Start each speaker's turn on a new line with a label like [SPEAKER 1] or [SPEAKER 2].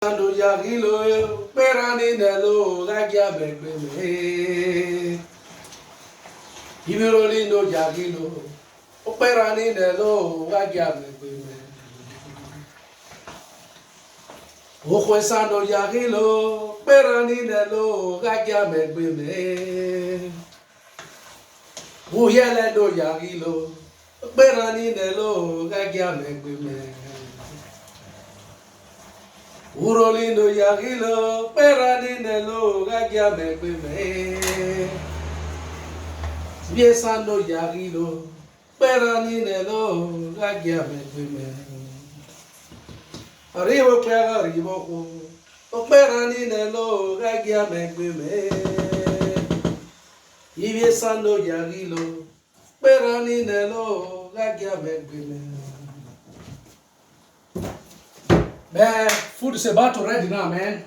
[SPEAKER 1] Ando yagilo, perani nelo, gagia begbe. Ibiroli no yagilo, perani nelo, gagia begbe. Okwesando yagilo, perani nelo, gagia begbe. Uyele no yagilo, perani nelo, gagia begbe. Urolindo yagilo, peradinelo, gagia megbe. Biesando yagilo, peradinelo, gagia megbe. Arrivo pega arrivo, o peradinelo, gagia megbe. Ibiesando yagilo, peradinelo, gagia megbe. Man, food is about to ready now, man.